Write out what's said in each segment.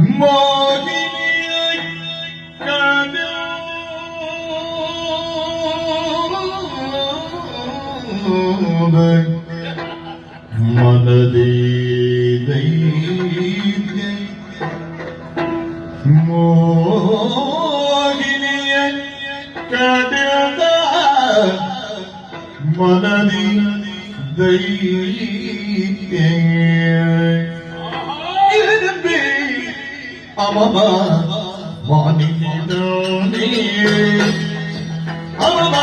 ಮೋಹಿನಿಯ ಕಾದು ಮನದಿ ದೈತ್ಯ ಮೋಹಿನಿಯ ಕಾದ ಮನದಿ ದೈತ್ಯ ಅಮಮ ಮಾನಿನಿ ಅಮಮ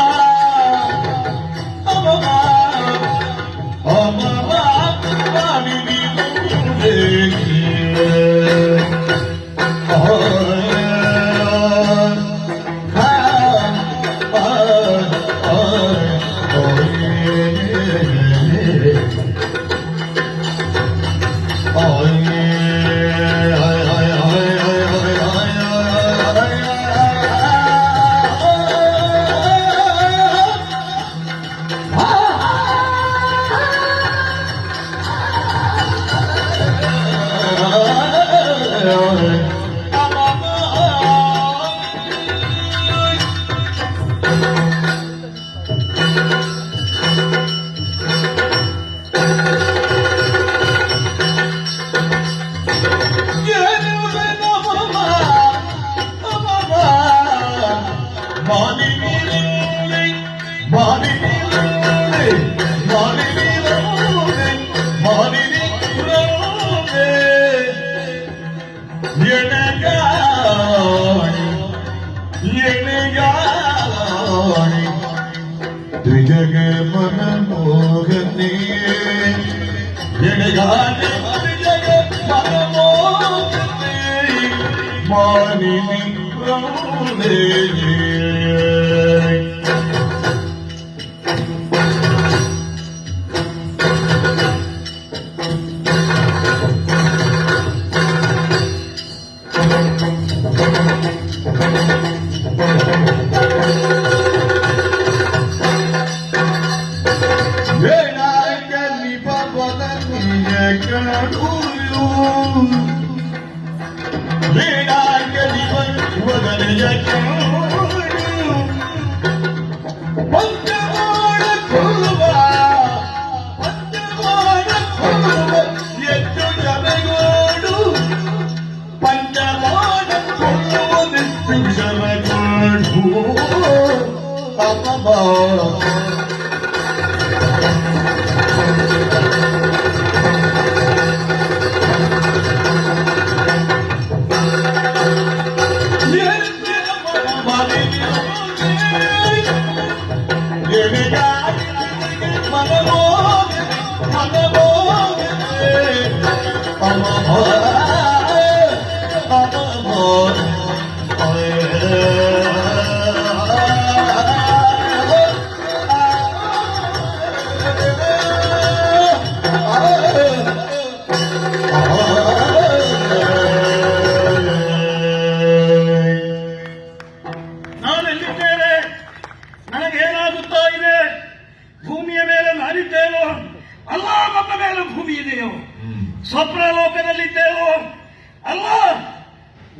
ಅಮಮ ಅಮಮ ಮಾನಿನಿ जग मन मोहने जग मन मोहने मानिनी रोने ಸ್ವಪ್ನಲೋಕದಲ್ಲಿದ್ದೇವೋ ಅಲ್ಲ,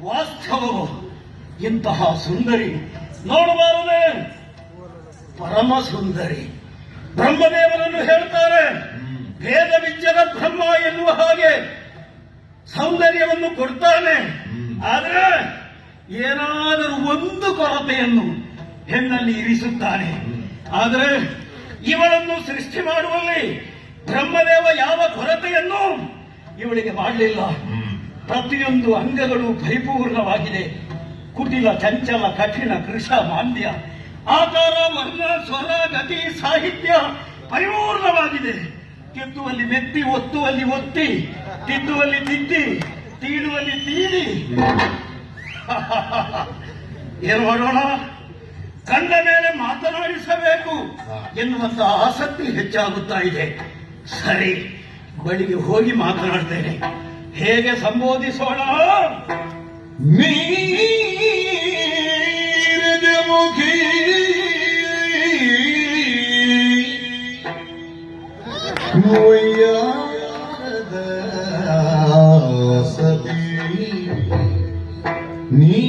ವಾಸ್ತವವು ಇಂತಹ ಸುಂದರಿ ನೋಡಬಾರದೆ, ಪರಮ ಸುಂದರಿ. ಬ್ರಹ್ಮದೇವರನ್ನು ಹೇಳ್ತಾರೆ, ಭೇದ ವಿದ್ಯದ ಬ್ರಹ್ಮ ಎನ್ನುವ ಹಾಗೆ ಸೌಂದರ್ಯವನ್ನು ಕೊಡ್ತಾನೆ. ಆದರೆ ಏನಾದರೂ ಒಂದು ಕೊರತೆಯನ್ನು ಹೆಣ್ಣಲ್ಲಿ ಇರಿಸುತ್ತಾನೆ. ಆದರೆ ಇವಳನ್ನು ಸೃಷ್ಟಿ ಮಾಡುವಲ್ಲಿ ಬ್ರಹ್ಮದೇವ ಯಾವ ಕೊರತೆಯನ್ನು ಇವಳಿಗೆ ಮಾಡಲಿಲ್ಲ. ಪ್ರತಿಯೊಂದು ಅಂಗಗಳು ಪರಿಪೂರ್ಣವಾಗಿದೆ. ಕುಟಿಲ, ಚಂಚಲ, ಕಠಿಣ, ಕೃಶ, ಮಾಂದ್ಯ, ಆಕಾರ, ವರ್ಣ, ಸ್ವರ, ಗತಿ, ಸಾಹಿತ್ಯ ಪರಿಪೂರ್ಣವಾಗಿದೆ. ಕೆತ್ತುವಲ್ಲಿ ಮೆತ್ತಿ, ಒತ್ತುವಲ್ಲಿ ಒತ್ತಿ, ತಿದ್ದುವಲ್ಲಿ ತಿದ್ದಿ, ತೀಡುವಲ್ಲಿ ತೀಡಿ. ಏನು ಮಾಡೋಣ? ಕಂಡ ಮೇಲೆ ಮಾತನಾಡಿಸಬೇಕು ಎನ್ನುವಂತ ಆಸಕ್ತಿ ಹೆಚ್ಚಾಗುತ್ತಾ ಇದೆ. ಸರಿ, ಬಳಿಗೆ ಹೋಗಿ ಮಾತನಾಡ್ತೇನೆ. ಹೇಗೆ ಸಂಬೋಧಿಸೋಣ? ನೀರಜಮುಖಿ ಮುಯ್ಯಾದ ಸತಿ ನೀ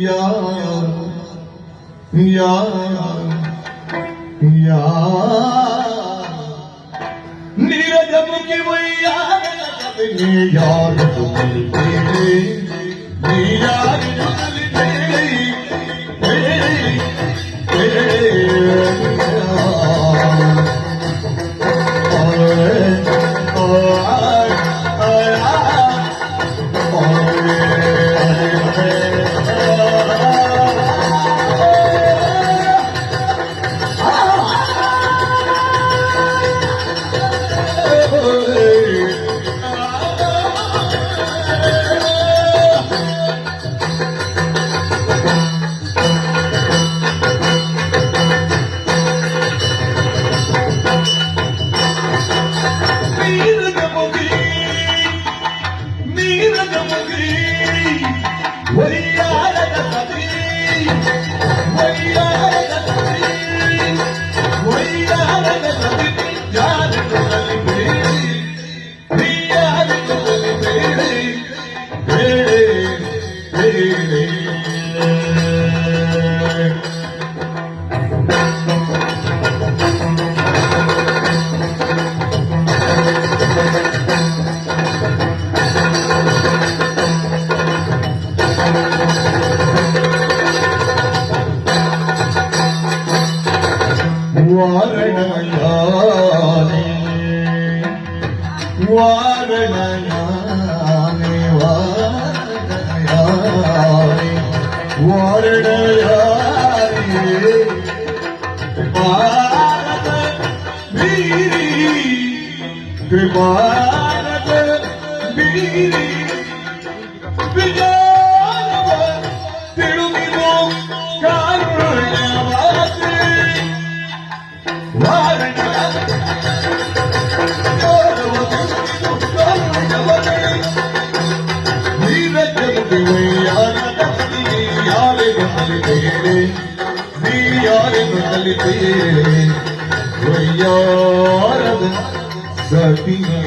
ಯಾರು ನೀರಜಮುಖಿ ವಯ್ಯಾರದೆ ನೀ ಯಾರು ಕಲಿತೇನೆ ನೀ ಯಾರು ಕಲಿತೇನೆ ಕೃಪಾನದ ಬೀರಿ ವಿಜಾನವ ತಿರುಗಿದು ಕಾರುಣ್ಯವಾಸಿ ವಾರಣ ನೀರಜಮುಖಿ ವಯ್ಯಾರದ ಯಾರಿಗೂ ಕಲಿತೇನೆ ನೀ ಯಾರಿಗೂ ಕಲಿತೇನೆ ವಯ್ಯಾರದ ಸತಿಯೇ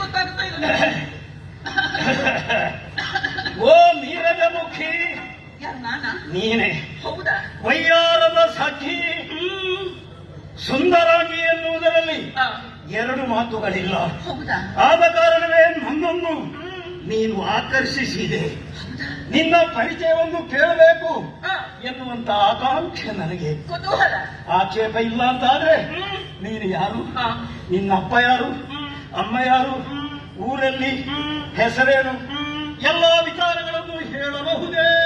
ಗೊತ್ತಾಗ್ತಾ ಇಲ್ಲ. ಓ ನೀರಜಮುಖಿ, ಯಾರು ನಾನಾ? ನೀನೆ ಹೌದಾ? ವಯ್ಯಾರದ ಸಖಿ. ಸುಂದರಾಂಗಿ ಎನ್ನುವುದರಲ್ಲಿ ಆ, ಎರಡು ಮಾತುಗಳಿಲ್ಲ. ಹೌದಾ? ಆದ ಕಾರಣವೇ ನನ್ನನ್ನು ನೀನು ಆಕರ್ಷಿಸಿದೆ. ನಿನ್ನ ಪರಿಚಯವನ್ನು ಕೇಳಬೇಕು ಆ, ಎನ್ನುವಂತ ಆಕಾಂಕ್ಷೆ ನನಗೆ. ಕುತೂಹಲ. ಆಕ್ಷೇಪ ಇಲ್ಲ ಅಂತಾದ್ರೆ ನೀನು ಯಾರು, ಆ, ನಿನ್ನ ಅಪ್ಪ ಯಾರು, ಅಮ್ಮ ಯಾರು, ಊರಲ್ಲಿ ಹೆಸರೇನು, ಎಲ್ಲಾ ವಿಚಾರಗಳನ್ನು ಹೇಳಬಹುದೇ?